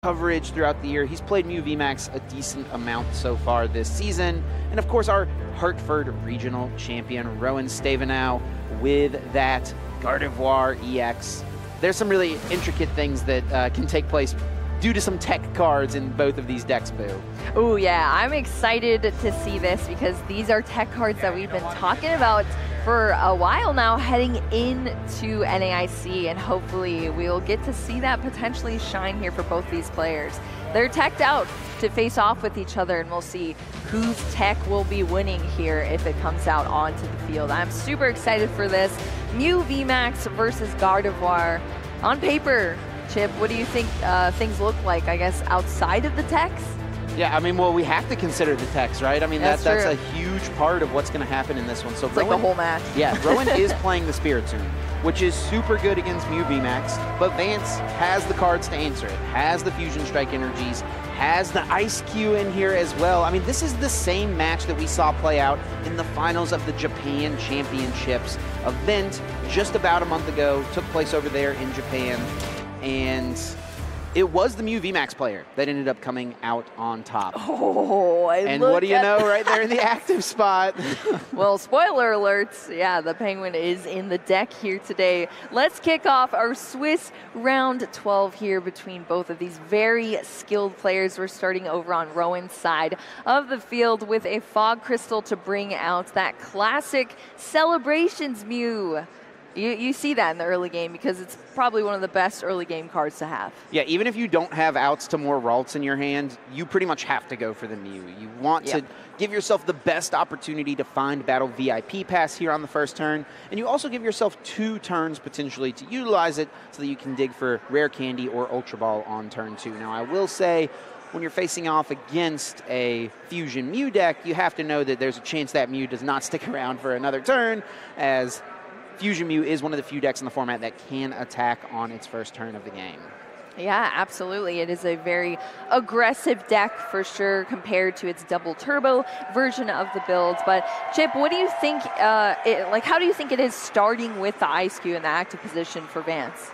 coverage throughout the year. He's played Mew VMAX a decent amount so far this season. And of course, our Hartford regional champion, Rowan Stabenow, with that Gardevoir EX. There's some really intricate things that can take place due to some tech cards in both of these decks, Boo. Oh yeah, I'm excited to see this because these are tech cards that we've been talking about for a while now heading into NAIC, and hopefully we'll get to see that potentially shine here for both these players. They're teched out to face off with each other, and we'll see whose tech will be winning here if it comes out onto the field. I'm super excited for this. Mew VMAX versus Gardevoir. On paper, Chip, what do you think things look like, I guess, outside of the techs? Yeah, I mean, well, we have to consider the techs, right? I mean, that's a huge part of what's going to happen in this one. So it's Rowan, like the whole match. Yeah, Rowan is playing the Spiritomb, which is super good against Mew VMAX, but Vance has the cards to answer it, has the Fusion Strike energies, has the Ice Q in here as well. I mean, this is the same match that we saw play out in the finals of the Japan Championships event just about a month ago. Took place over there in Japan, and it was the Mew VMAX player that ended up coming out on top. Oh, and what do you know, right there in the active spot? Well, spoiler alerts. Yeah, the Penguin is in the deck here today. Let's kick off our Swiss round 12 here between both of these very skilled players. We're starting over on Rowan's side of the field with a Fog Crystal to bring out that classic Celebrations Mew. You see that in the early game because it's probably one of the best early game cards to have. Yeah, even if you don't have outs to more Ralts in your hand, you pretty much have to go for the Mew. You want to give yourself the best opportunity to find Battle VIP Pass here on the first turn, and you also give yourself 2 turns potentially to utilize it so that you can dig for Rare Candy or Ultra Ball on turn 2. Now, I will say, when you're facing off against a Fusion Mew deck, you have to know that there's a chance that Mew does not stick around for another turn, as Fusion Mew is one of the few decks in the format that can attack on its first turn of the game. Yeah, absolutely. It is a very aggressive deck for sure compared to its double turbo version of the build. But Chip, what do you think, how do you think it is starting with the Ice Cube in the active position for Vance?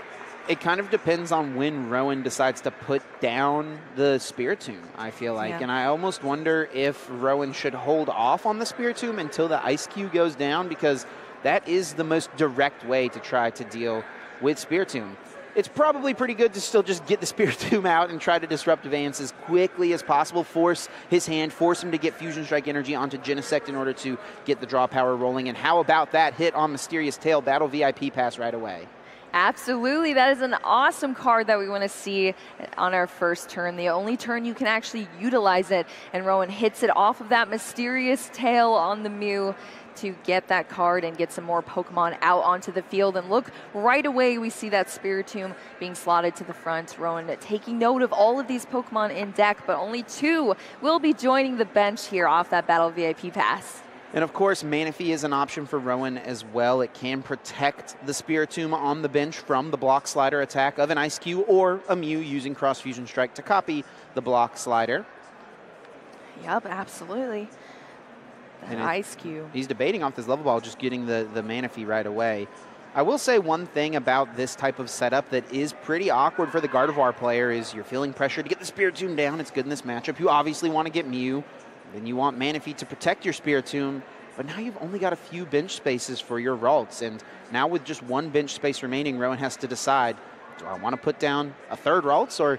It kind of depends on when Rowan decides to put down the Spiritomb, I feel like. Yeah. And I almost wonder if Rowan should hold off on the Spiritomb until the Ice Cube goes down, because that is the most direct way to try to deal with Spiritomb. It's probably pretty good to still just get the Spiritomb out and try to disrupt Vance as quickly as possible, force his hand, force him to get Fusion Strike energy onto Genesect in order to get the draw power rolling. And how about that hit on Mysterious Tail, Battle VIP Pass right away? Absolutely. That is an awesome card that we want to see on our first turn. The only turn you can actually utilize it, and Rowan hits it off of that Mysterious Tail on the Mew to get that card and get some more Pokemon out onto the field. And look, right away we see that Spiritomb being slotted to the front. Rowan taking note of all of these Pokemon in deck, but only 2 will be joining the bench here off that Battle VIP Pass. And of course, Manaphy is an option for Rowan as well. It can protect the Spiritomb on the bench from the block slider attack of an Ice Cube or a Mew using Cross Fusion Strike to copy the block slider. Yep, absolutely. And Ice Cube. He's debating off this level ball, just getting the Manaphy right away. I will say one thing about this type of setup that is pretty awkward for the Gardevoir player is you're feeling pressure to get the Spiritomb down. It's good in this matchup. You obviously want to get Mew. Then you want Manaphy to protect your Spiritomb. But now you've only got a few bench spaces for your Ralts. And now with just 1 bench space remaining, Rowan has to decide, do I want to put down a 3rd Ralts, or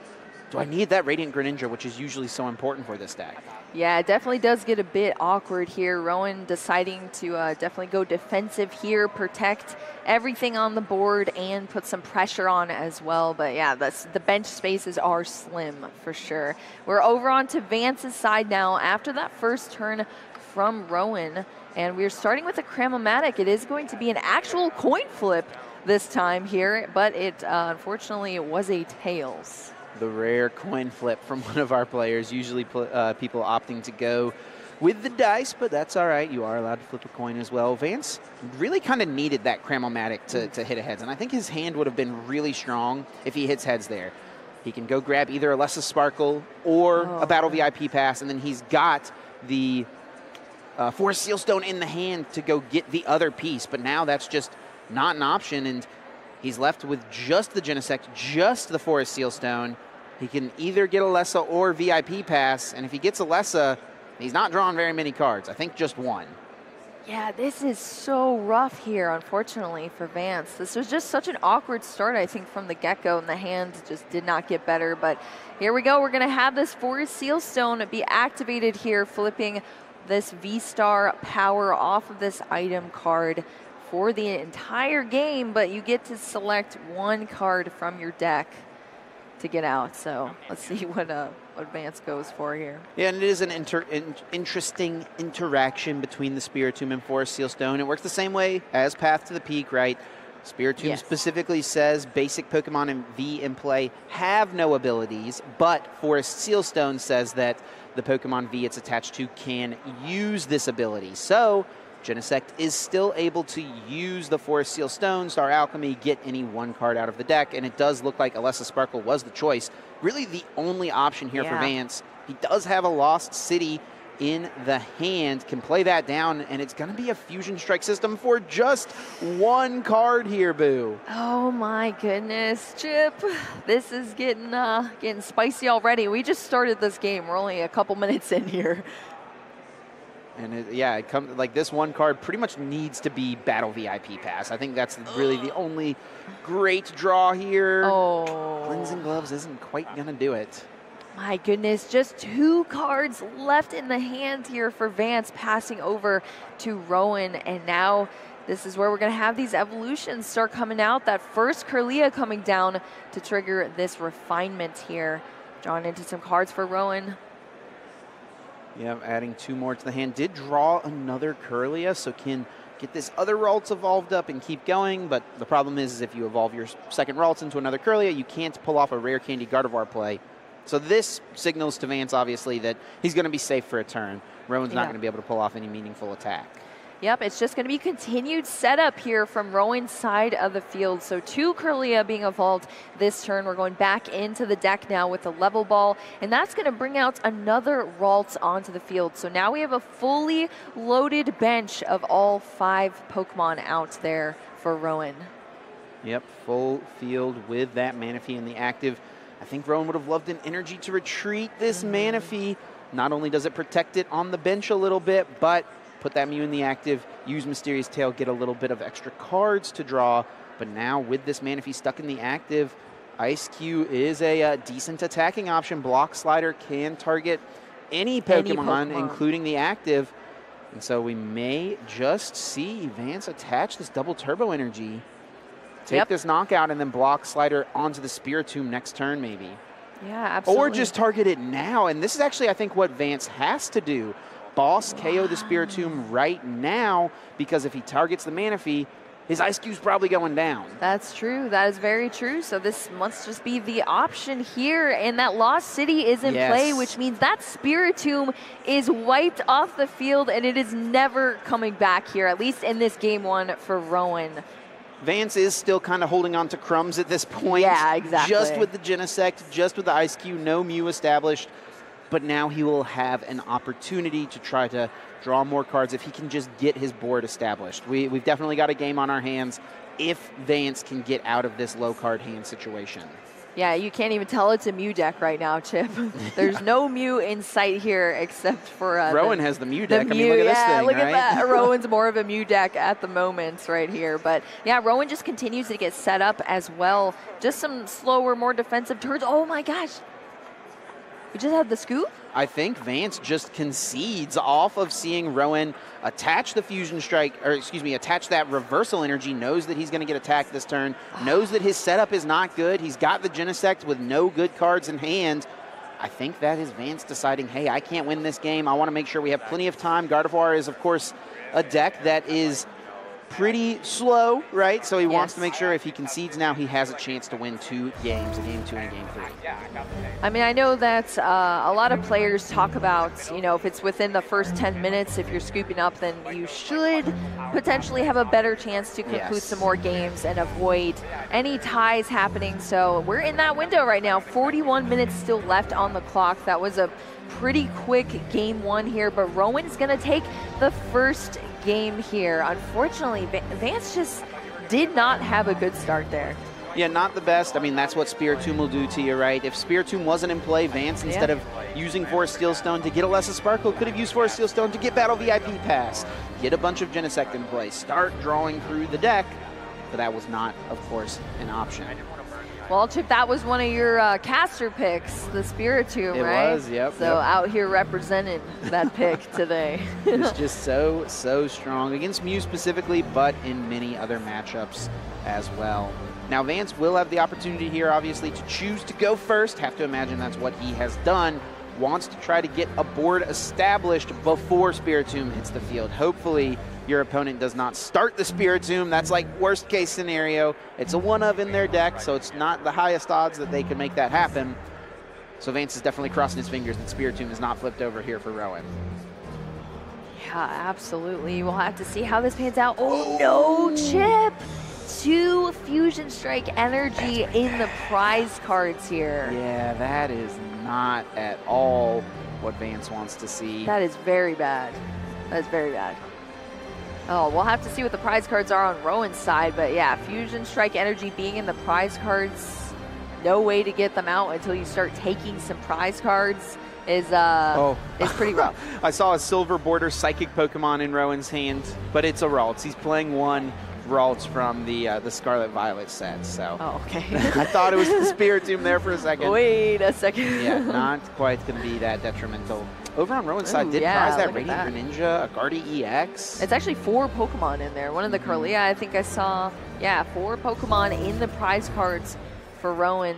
do I need that Radiant Greninja, which is usually so important for this deck? Yeah, it definitely does get a bit awkward here. Rowan deciding to definitely go defensive here, protect everything on the board, and put some pressure on as well. But yeah, the bench spaces are slim for sure. We're over onto Vance's side now after that first turn from Rowan. And we're starting with a Cramomatic. It is going to be an actual coin flip this time here, but it unfortunately it was a Tails. The rare coin flip from one of our players. Usually people opting to go with the dice, but that's all right. You are allowed to flip a coin as well. Vance really kind of needed that Cramomatic to hit a heads, and I think his hand would have been really strong if he hits heads there. He can go grab either a Lessus Sparkle or a Battle VIP Pass, and then he's got the Forest Seal Stone in the hand to go get the other piece, but now that's just not an option, and he's left with just the Genesect, just the Forest Seal Stone. He can either get Alessa or VIP pass, and if he gets Alessa, he's not drawing very many cards. I think just one. Yeah, this is so rough here, unfortunately, for Vance. This was just such an awkward start, I think, from the get-go, and the hand just did not get better. But here we go. We're going to have this Forest Seal Stone be activated here, flipping this V-Star power off of this item card for the entire game, but you get to select one card from your deck to get out. So let's see what Vance goes for here. Yeah, and it is an interesting interaction between the Spiritomb and Forest Seal Stone. It works the same way as Path to the Peak, right? Spiritomb specifically says basic Pokemon in V in play have no abilities, but Forest Seal Stone says that the Pokemon V it's attached to can use this ability. So Genesect is still able to use the Forest Seal Stone, Star Alchemy, get any one card out of the deck, and it does look like Alessa Sparkle was the choice. Really the only option here for Vance. He does have a Lost City in the hand, can play that down, and it's going to be a Fusion Strike system for just one card here, Boo. Oh my goodness, Chip. This is getting spicy already. We just started this game. We're only a couple minutes in here. And it comes like this one card pretty much needs to be Battle VIP Pass. I think that's really the only great draw here. Oh. Cleansing Gloves isn't quite going to do it. My goodness, just 2 cards left in the hand here for Vance, passing over to Rowan. And now this is where we're going to have these evolutions start coming out. That first Kirlia coming down to trigger this refinement here. Drawing into some cards for Rowan. Yeah, adding 2 more to the hand. Did draw another Kirlia, so can get this other Ralts evolved up and keep going. But the problem is if you evolve your second Ralts into another Kirlia, you can't pull off a Rare Candy Gardevoir play. So this signals to Vance, obviously, that he's going to be safe for a turn. Rowan's not going to be able to pull off any meaningful attack. Yep, it's just going to be continued setup here from Rowan's side of the field. So 2 Kirlia being evolved this turn. We're going back into the deck now with the Level Ball, and that's going to bring out another Ralts onto the field. So now we have a fully loaded bench of all 5 Pokemon out there for Rowan. Yep, full field with that Manaphy in the active. I think Rowan would have loved an Energy to retreat this Manaphy. Not only does it protect it on the bench a little bit, but put that Mew in the active, use Mysterious Tail, get a little bit of extra cards to draw. But now with this Manaphy stuck in the active, Ice-Q is a decent attacking option. Block Slider can target any Pokemon, including the active. And so we may just see Vance attach this double Turbo Energy. Take this knockout and then Block Slider onto the Spiritomb next turn, maybe. Yeah, absolutely. Or just target it now. And this is actually, I think, what Vance has to do. Boss KO the Spiritomb right now, because if he targets the Manaphy, his Ice-Q's probably going down. That's true. That is very true. So this must just be the option here. And that Lost City is in play, which means that Spiritomb is wiped off the field, and it is never coming back here, at least in this game 1 for Rowan. Vance is still kind of holding on to crumbs at this point. Yeah, exactly. Just with the Genesect, just with the Ice-Q, no Mew established. But now he will have an opportunity to try to draw more cards if he can just get his board established. We've definitely got a game on our hands if Vance can get out of this low card hand situation. Yeah, you can't even tell it's a Mew deck right now, Chip. There's no Mew in sight here except for Rowan has the Mew deck. Mew, I mean, look at this thing, look right? at that. Rowan's more of a Mew deck at the moment right here. But yeah, Rowan just continues to get set up as well. Just some slower, more defensive turns. Oh my gosh. We just had the scoop? I think Vance just concedes off of seeing Rowan attach the Fusion Strike, or excuse me, attach that Reversal Energy, knows that he's going to get attacked this turn, knows that his setup is not good. He's got the Genesect with no good cards in hand. I think that is Vance deciding, hey, I can't win this game. I want to make sure we have plenty of time. Gardevoir is, of course, a deck that is pretty slow, right? So he wants to make sure if he concedes now, he has a chance to win 2 games, a game 2 and a game 3. I mean, I know that a lot of players talk about, you know, if it's within the first 10 minutes, if you're scooping up, then you should potentially have a better chance to conclude some more games and avoid any ties happening. So we're in that window right now. 41 minutes still left on the clock. That was a pretty quick game 1 here, but Rowan's going to take the first game here. Unfortunately, Vance just did not have a good start there. Yeah, not the best. I mean, that's what Spiritomb will do to you, right? If Spiritomb wasn't in play, Vance, instead of using Forest Steel Stone to get Alessa Sparkle, could have used Forest Steel Stone to get Battle VIP Pass, get a bunch of Genesect in play, start drawing through the deck, but that was not, of course, an option. Well, Chip, that was one of your caster picks, the Spiritomb, right? It was, yep. So out here representing that pick today. It's just so strong against Mew specifically, but in many other matchups as well. Now, Vance will have the opportunity here, obviously, to choose to go first. Have to imagine that's what he has done. Wants to try to get a board established before Spiritomb hits the field. Hopefully, your opponent does not start the Spiritomb. That's like worst case scenario. It's a one-of in their deck, so it's not the highest odds that they can make that happen. So Vance is definitely crossing his fingers that Spiritomb is not flipped over here for Rowan. Yeah, absolutely. We'll have to see how this pans out. Oh, no, Chip! 2 Fusion Strike energy in the prize cards here. Yeah, that is not at all what Vance wants to see. That is very bad. That is very bad. Oh, we'll have to see what the prize cards are on Rowan's side, but yeah, Fusion Strike energy being in the prize cards, no way to get them out until you start taking some prize cards is pretty rough. I saw a silver border psychic Pokemon in Rowan's hand, but it's a Ralts. He's playing one Ralts from the Scarlet Violet set. So okay. I thought it was the Spiritomb there for a second. Wait a second. Yeah, not quite going to be that detrimental. Over on Rowan's side, did prize that Radiant Greninja, a Guardy EX. It's actually 4 Pokemon in there. One of the Kirlia, I think I saw, 4 Pokemon in the prize cards for Rowan.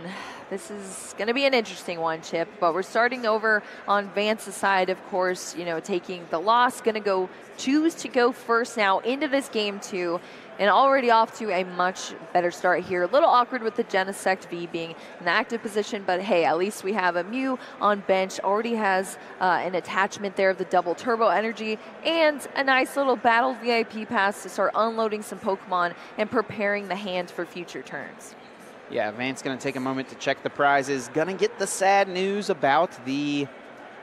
This is going to be an interesting one, Chip, but we're starting over on Vance's side, of course, you know, taking the loss, going to choose to go first now into this game too, and already off to a much better start here. A little awkward with the Genesect V being an active position, but hey, at least we have a Mew on bench, already has an attachment there of the double turbo energy, and a nice little battle VIP pass to start unloading some Pokemon and preparing the hand for future turns. Yeah, Vance going to take a moment to check the prizes. Going to get the sad news about the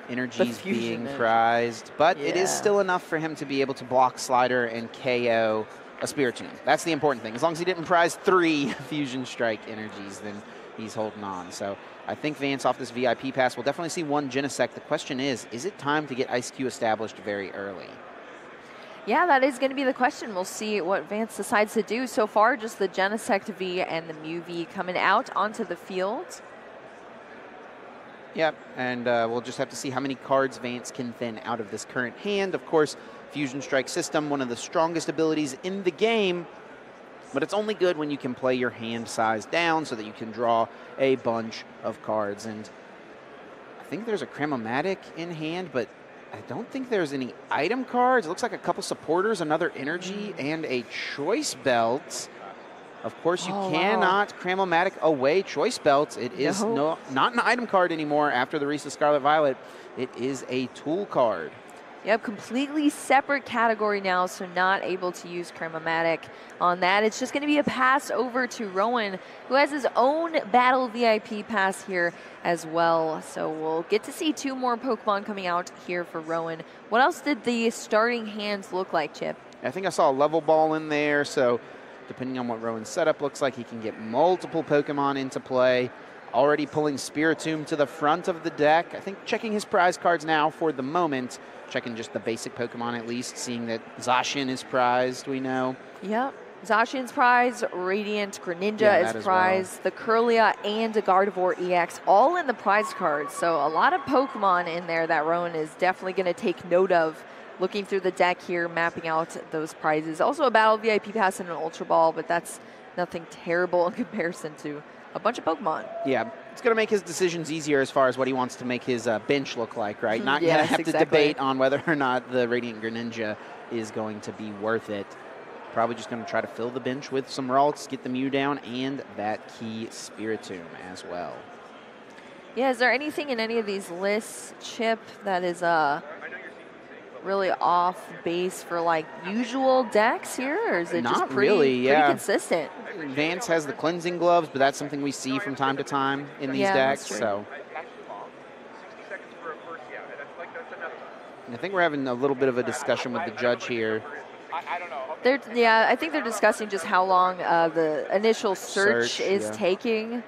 energies being prized, but it is still enough for him to be able to block Slider and KO a Spiritomb. That's the important thing. As long as he didn't prize 3 Fusion Strike energies, then he's holding on. So I think Vance off this VIP pass will definitely see 1 Genesect. The question is it time to get Ice Q established very early? Yeah, that is going to be the question. We'll see what Vance decides to do. So far, just the Genesect V and the Mew V coming out onto the field. Yep, and we'll just have to see how many cards Vance can thin out of this current hand. Of course, Fusion Strike system, one of the strongest abilities in the game, but it's only good when you can play your hand size down so that you can draw a bunch of cards. And I think there's a Cramomatic in hand, but I don't think there's any item cards. It looks like a couple supporters, another energy, and a Choice Belt. Of course, you cannot Cramomatic away Choice Belt. It is not an item card anymore after the Risa Scarlet Violet. It is a tool card. Yep, completely separate category now, so not able to use Cramomatic on that. It's just going to be a pass over to Rowan, who has his own Battle VIP pass here as well. So we'll get to see 2 more Pokemon coming out here for Rowan. What else did the starting hands look like, Chip? I think I saw a level ball in there, so depending on what Rowan's setup looks like, he can get multiple Pokemon into play. Already pulling Spiritomb to the front of the deck. I think checking his prize cards now for the moment. Checking just the basic Pokemon at least, seeing that Zacian is prized, we know. Yep. Zacian's prize, Radiant Greninja is prized, well. The Kirlia and a Gardevoir EX all in the prize cards. So a lot of Pokemon in there that Rowan is definitely going to take note of. Looking through the deck here, mapping out those prizes. Also a Battle VIP Pass and an Ultra Ball, but that's nothing terrible in comparison to a bunch of Pokemon. Yeah, it's going to make his decisions easier as far as what he wants to make his bench look like, right? Not going to have to debate on whether or not the Radiant Greninja is going to be worth it. Probably just going to try to fill the bench with some Ralts, get the Mew down, and that key Spiritomb as well. Yeah, is there anything in any of these lists, Chip, that is really off base for like usual decks here, or is it just pretty consistent? Vance has the cleansing gloves, but that's something we see from time to time in these decks. So I think we're having a little bit of a discussion with the judge here. Yeah, I think they're discussing just how long the initial search is taking.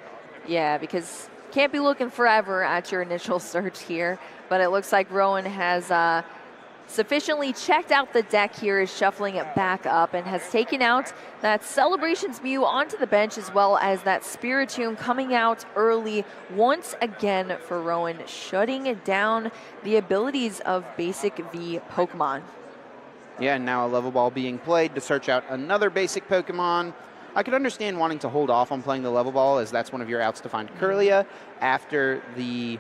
Yeah, because can't be looking forever at your initial search here. But it looks like Rowan has sufficiently checked out the deck here, is shuffling it back up, and has taken out that Celebrations Mew onto the bench, as well as that Spiritomb coming out early once again for Rowan, shutting down the abilities of Basic V Pokemon. Yeah, and now a level ball being played to search out another basic Pokemon. I could understand wanting to hold off on playing the level ball, as that's one of your outs to find Kirlia after the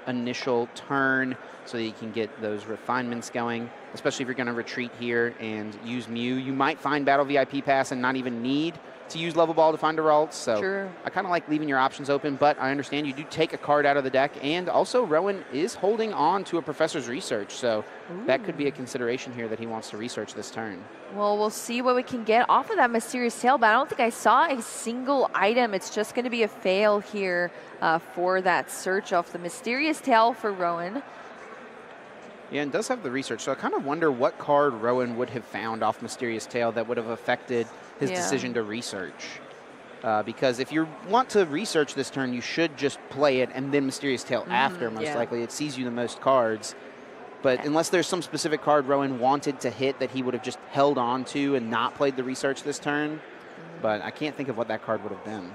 initial turn, so that you can get those refinements going, especially if you're going to retreat here and use Mew. You might find Battle VIP Pass and not even need to use level ball to find a Ralts, so sure. I kind of like leaving your options open, but I understand you do take a card out of the deck, and also Rowan is holding on to a Professor's Research, so that could be a consideration here that he wants to research this turn. Well, we'll see what we can get off of that Mysterious Tail, but I don't think I saw a single item. It's just going to be a fail here for that search off the Mysterious Tail for Rowan. Yeah, and does have the research, so I kind of wonder what card Rowan would have found off Mysterious Tail that would have affected his decision to research. Because if you want to research this turn, you should just play it and then Mysterious Tail after, most likely. It sees you the most cards. But unless there's some specific card Rowan wanted to hit that he would have just held on to and not played the research this turn. But I can't think of what that card would have been.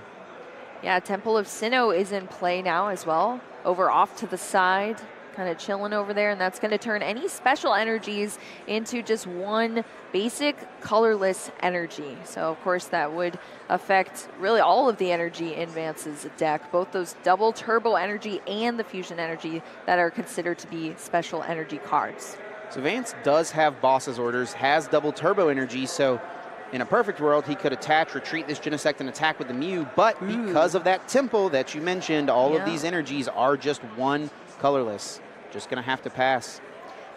Yeah, Temple of Sinnoh is in play now as well. Over off to the side, kind of chilling over there, and that's going to turn any special energies into just one basic colorless energy. So of course that would affect really all of the energy in Vance's deck, both those double turbo energy and the fusion energy that are considered to be special energy cards. So Vance does have Boss's Orders, has double turbo energy, so in a perfect world, he could attach, retreat this Genesect, and attack with the Mew, but because of that temple that you mentioned, all of these energies are just one colorless. Just going to have to pass.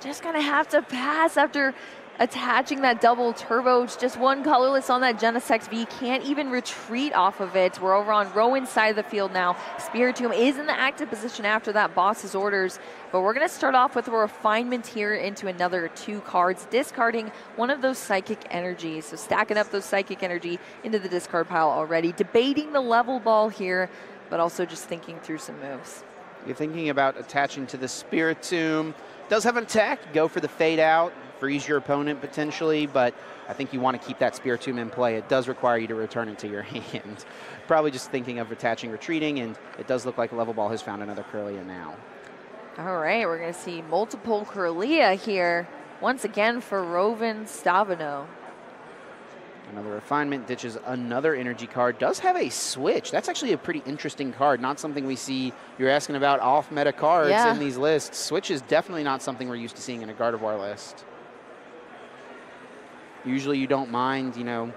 Just going to have to pass after attaching that double turbo. It's just one colorless on that Genesect V. Can't even retreat off of it. We're over on Rowan's side of the field now. Spiritomb is in the active position after that Boss's Orders, but we're going to start off with a refinement here into another 2 cards, discarding one of those psychic energies. So stacking up those psychic energy into the discard pile already. Debating the level ball here, but also just thinking through some moves. You're thinking about attaching to the Spiritomb. Does have an attack. Go for the fade out. Freeze your opponent potentially, but I think you want to keep that Spiritomb in play. It does require you to return it to your hand. Probably just thinking of attaching, retreating, and it does look like Level Ball has found another Kirlia now. All right, we're going to see multiple Kirlia here. Once again for Rowan Stavino. Another refinement, ditches another energy card. Does have a switch. That's actually a pretty interesting card. Not something we see. You're asking about off-meta cards in these lists. Switch is definitely not something we're used to seeing in a Gardevoir list. Usually you don't mind, you know,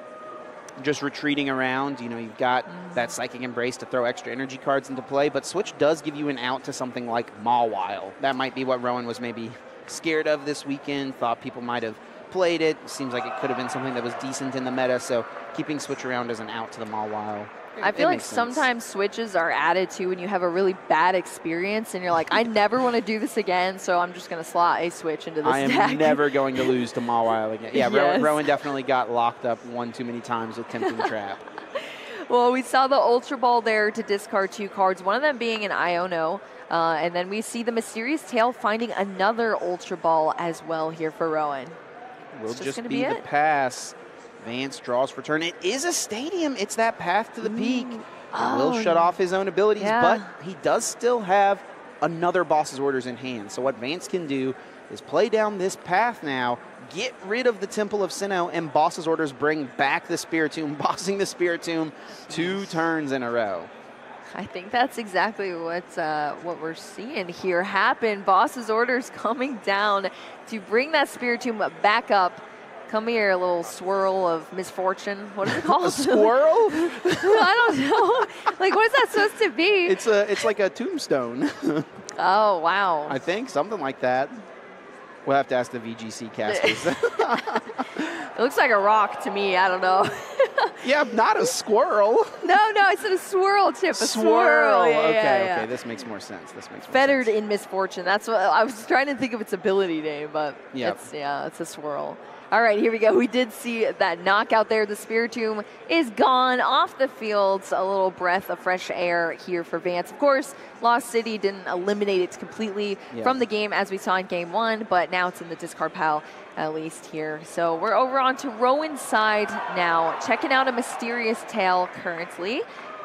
just retreating around. You know, you've got that Psychic Embrace to throw extra energy cards into play, but Switch does give you an out to something like Mawile. That might be what Rowan was maybe scared of this weekend, thought people might have played it. Seems like it could have been something that was decent in the meta, so keeping Switch around as an out to the Mawile. I feel like sometimes switches are added to when you have a really bad experience and you're like, I never want to do this again, so I'm just going to slot a switch into this deck. I am never going to lose to Mawile again. Yeah, Rowan definitely got locked up one too many times with Tempting Trap. Well, we saw the Ultra Ball there to discard 2 cards, one of them being an Iono, and then we see the Mysterious Tail finding another Ultra Ball as well here for Rowan. Will just be the pass. Vance draws for turn. It is a stadium. It's that path to the peak. Will shut off his own abilities, but he does still have another Boss's Orders in hand. So what Vance can do is play down this path now, get rid of the Temple of Sinnoh, and Boss's Orders bring back the Spiritomb, bossing the Spiritomb 2 turns in a row. I think that's exactly what we're seeing here happen. Boss's Orders coming down to bring that Spiritomb back up. Come here, a little swirl of misfortune. What is it called? A swirl? I don't know. Like, what is that supposed to be? It's like a tombstone. Oh, wow. I think, something like that. We'll have to ask the VGC casters. It looks like a rock to me. I don't know. Yeah, not a squirrel. No, it's a swirl tip. A swirl. Yeah, okay. This makes more sense. Fettered in misfortune. That's what I was trying to think of its ability name, but it's a swirl. All right, here we go. We did see that knockout there. The Spiritomb is gone off the field. A little breath of fresh air here for Vance. Of course, Lost City didn't eliminate it completely from the game as we saw in Game 1, but now it's in the discard pile at least here. So we're over on to Rowan's side now, checking out a Mysterious Tail currently.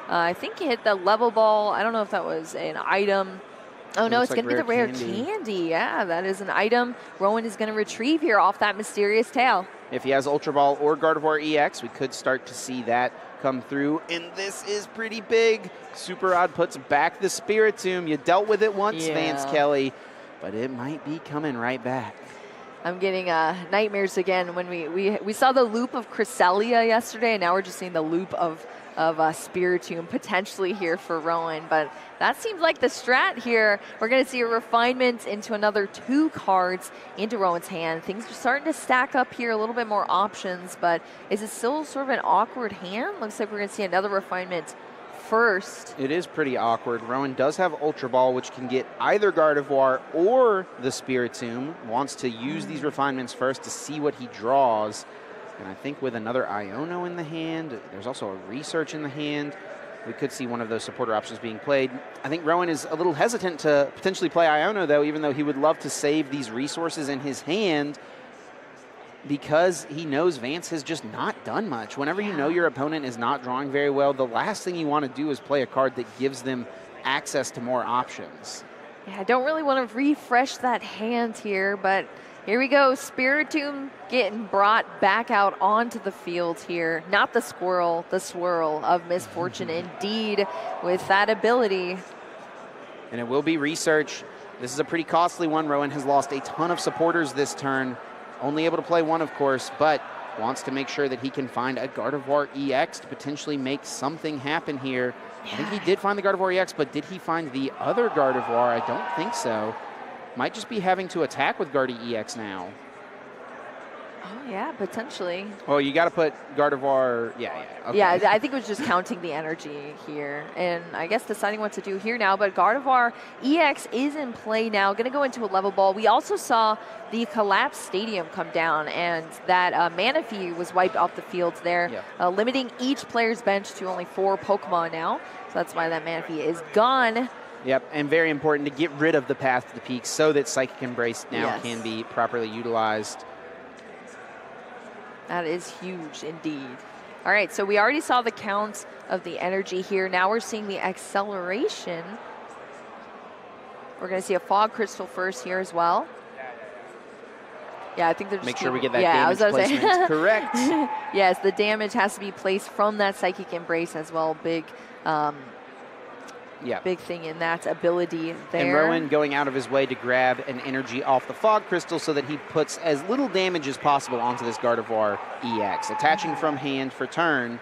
I think he hit the level ball. I don't know if that was an item. Oh, no, it's going to be the rare candy. Yeah, that is an item Rowan is going to retrieve here off that Mysterious Tail. If he has Ultra Ball or Gardevoir EX, we could start to see that come through. And this is pretty big. Super Odd puts back the Spiritomb. You dealt with it once, Vance Kelly, but it might be coming right back. I'm getting nightmares again when we saw the loop of Cresselia yesterday, and now we're just seeing the loop of Spiritomb potentially here for Rowan. But that seems like the strat here. We're going to see a refinement into another 2 cards into Rowan's hand. Things are starting to stack up here, a little bit more options, but is it still sort of an awkward hand? Looks like we're going to see another refinement first. It is pretty awkward. Rowan does have Ultra Ball, which can get either Gardevoir or the Spiritomb. Wants to use these refinements first to see what he draws. And I think with another Iono in the hand, there's also a Research in the hand. We could see one of those supporter options being played. I think Rowan is a little hesitant to potentially play Iono, though, even though he would love to save these resources in his hand, because he knows Vance has just not done much. Whenever you know your opponent is not drawing very well, the last thing you want to do is play a card that gives them access to more options. Yeah, I don't really want to refresh that hand here, but here we go. Spiritomb getting brought back out onto the field here. Not the squirrel, the swirl of misfortune indeed with that ability. And it will be Research. This is a pretty costly one. Rowan has lost a ton of supporters this turn. Only able to play one, of course, but wants to make sure that he can find a Gardevoir EX to potentially make something happen here. I think he did find the Gardevoir EX, but did he find the other Gardevoir? I don't think so. Might just be having to attack with Guardi EX now. Oh, yeah, potentially. Well, you got to put Gardevoir, okay. Yeah, I think it was just counting the energy here. And I guess deciding what to do here now. But Gardevoir EX is in play now. Going to go into a level ball. We also saw the collapsed stadium come down, and that Manaphy was wiped off the field there, limiting each player's bench to only 4 Pokemon now. So that's why that Manaphy is gone. Yep, and very important to get rid of the Path to the Peak so that Psychic Embrace now can be properly utilized. That is huge indeed. All right, so we already saw the count of the energy here. Now we're seeing the acceleration. We're going to see a Fog Crystal first here as well. Yeah, I think they're just make sure we get that damage placement correct. Yes, the damage has to be placed from that Psychic Embrace as well. Big big thing in that ability there. And Rowan going out of his way to grab an energy off the Fog Crystal so that he puts as little damage as possible onto this Gardevoir EX. Attaching from hand for turn,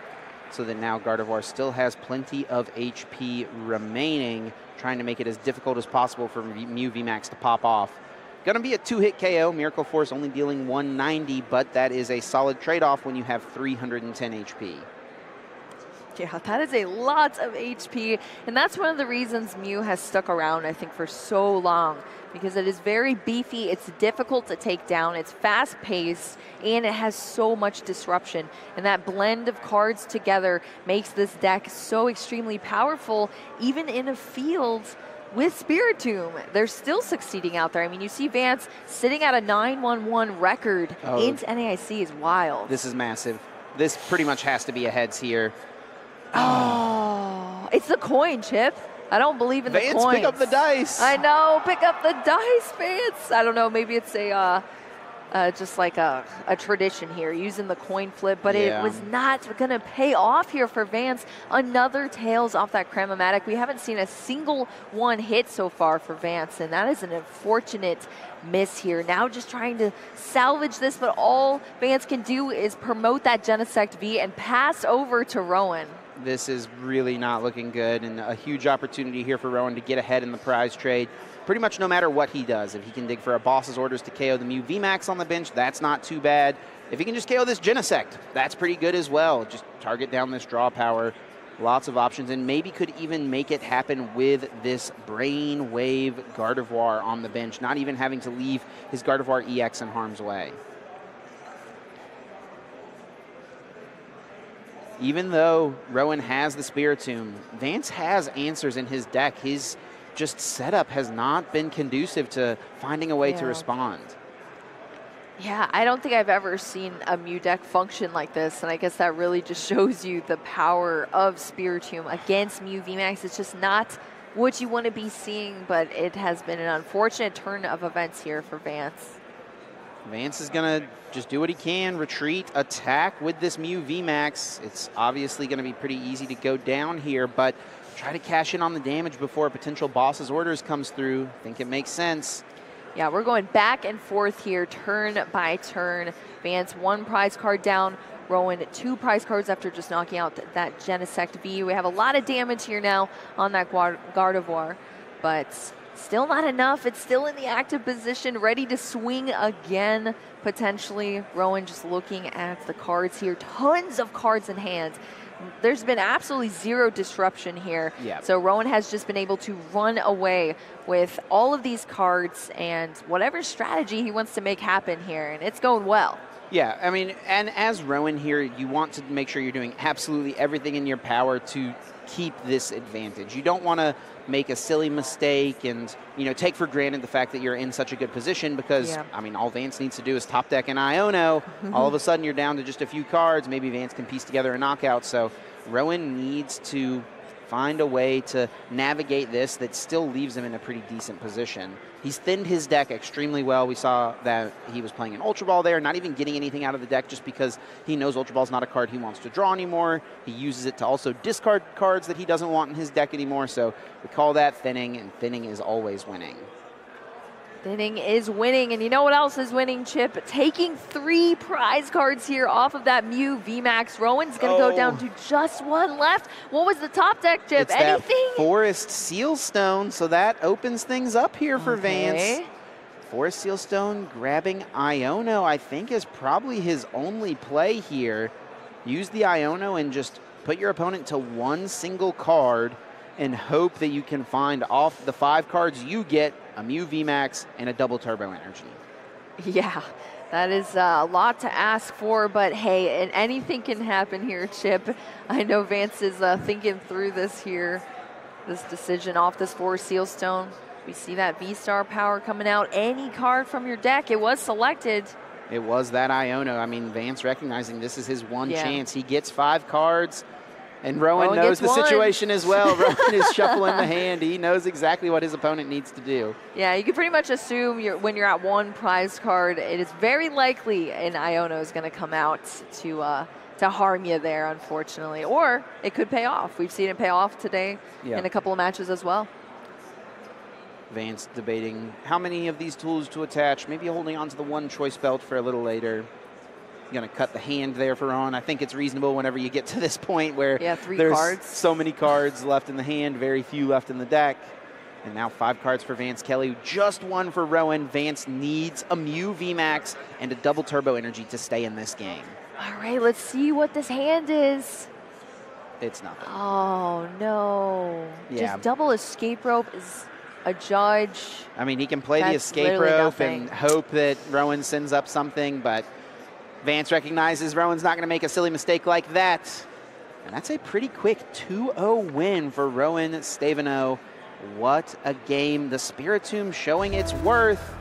so that now Gardevoir still has plenty of HP remaining, trying to make it as difficult as possible for Mew VMAX to pop off. Going to be a 2-hit KO. Miracle Force only dealing 190, but that is a solid trade-off when you have 310 HP. Yeah, that is a lot of HP, and that's one of the reasons Mew has stuck around, I think, for so long, because it is very beefy, it's difficult to take down, it's fast-paced, and it has so much disruption, and that blend of cards together makes this deck so extremely powerful, even in a field with Spiritomb. They're still succeeding out there. I mean, you see Vance sitting at a 9-1-1 record into NAIC is wild. This is massive. This pretty much has to be a heads here. Oh, it's the coin, Chip. I don't believe in the coins. Vance, pick up the dice. I know, pick up the dice, Vance. I don't know, maybe it's a just like a tradition here, using the coin flip, but it was not going to pay off here for Vance. Another Tails off that Cram-O-Matic. We haven't seen a single one hit so far for Vance, and that is an unfortunate miss here. Now just trying to salvage this, but all Vance can do is promote that Genesect V and pass over to Rowan. This is really not looking good, and a huge opportunity here for Rowan to get ahead in the prize trade. Pretty much no matter what he does, if he can dig for a boss's orders to KO the Mew VMAX on the bench, that's not too bad. If he can just KO this Genesect, that's pretty good as well. Just target down this draw power. Lots of options, and maybe could even make it happen with this Brainwave Gardevoir on the bench, not even having to leave his Gardevoir EX in harm's way. even though Rowan has the Spiritomb, Vance has answers in his deck. His just setup has not been conducive to finding a way to respond. Yeah, I don't think I've ever seen a Mew deck function like this, and I guess that really just shows you the power of Spiritomb against Mew VMAX. It's just not what you want to be seeing, but it has been an unfortunate turn of events here for Vance. Vance is going to just do what he can, retreat, attack with this Mew VMAX. It's obviously going to be pretty easy to go down here, but try to cash in on the damage before a potential boss's orders comes through. I think it makes sense. Yeah, we're going back and forth here, turn by turn. Vance 1 prize card down, Rowan 2 prize cards after just knocking out that Genesect V. We have a lot of damage here now on that Gardevoir, but still not enough. It's still in the active position, ready to swing again, potentially. Rowan just looking at the cards here. Tons of cards in hand. There's been absolutely zero disruption here. Yep. So Rowan has just been able to run away with all of these cards and whatever strategy he wants to make happen here, and it's going well. Yeah, I mean, and as Rowan here, you want to make sure you're doing absolutely everything in your power to keep this advantage. You don't want to make a silly mistake and, you know, take for granted the fact that you're in such a good position because, I mean, all Vance needs to do is top deck an Iono. All of a sudden you're down to just a few cards. Maybe Vance can piece together a knockout. So Rowan needs to find a way to navigate this that still leaves him in a pretty decent position. He's thinned his deck extremely well. We saw that he was playing an Ultra Ball there, not even getting anything out of the deck just because he knows Ultra Ball's not a card he wants to draw anymore. He uses it to also discard cards that he doesn't want in his deck anymore. So we call that thinning, and thinning is always winning. Thinning is winning, and you know what else is winning, Chip? Taking 3 prize cards here off of that Mew VMAX. Rowan's going to go down to just 1 left. What was the top deck, Chip? It's anything? That Forest Sealstone, so that opens things up here for Vance. Forest Sealstone grabbing Iono, I think, is probably his only play here. Use the Iono and just put your opponent to 1 single card and hope that you can find off the 5 cards you get a Mew VMAX and a double Turbo Energy. Yeah, that is a lot to ask for, but hey, and anything can happen here, Chip. I know Vance is thinking through this here, this decision off this Forest Sealstone. We see that V-Star power coming out. Any card from your deck, it was selected. It was that Iono. I mean, Vance recognizing this is his one chance. He gets 5 cards. And Rowan knows the situation as well. Rowan is shuffling the hand. He knows exactly what his opponent needs to do. Yeah, you can pretty much assume when you're at 1 prize card, it is very likely an Iono is going to come out to harm you there, unfortunately. Or it could pay off. We've seen it pay off today in a couple of matches as well. Vance debating how many of these tools to attach, maybe holding on to the 1 choice belt for a little later. Going to cut the hand there for Rowan. I think it's reasonable whenever you get to this point where there's cards. So many cards left in the hand, very few left in the deck. And now 5 cards for Vance Kelly, just 1 for Rowan. Vance needs a Mew VMAX and a double Turbo Energy to stay in this game. All right, let's see what this hand is. It's nothing. Oh, no. Yeah. Just double escape rope is a judge. I mean, he can play the escape rope and hope that Rowan sends up something, but Vance recognizes Rowan's not going to make a silly mistake like that. And that's a pretty quick 2-0 win for Rowan Stabenow. What a game. The Spiritomb showing its worth.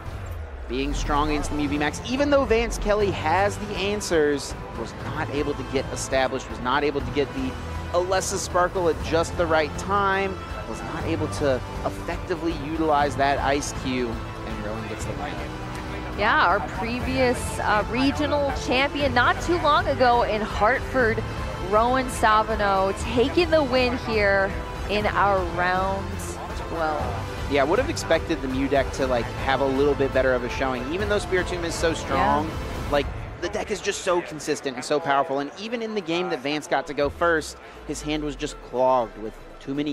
Being strong against the Mew VMAX. Even though Vance Kelly has the answers, was not able to get established, was not able to get the Alessa Sparkle at just the right time, was not able to effectively utilize that Ice Cube, and Rowan gets the win. Yeah, our previous regional champion not too long ago in Hartford, Rowan Stabenow, taking the win here in our round 12. Yeah, I would have expected the Mew deck to have a little bit better of a showing. Even though Spiritomb is so strong, the deck is just so consistent and so powerful. And even in the game that Vance got to go first, his hand was just clogged with too many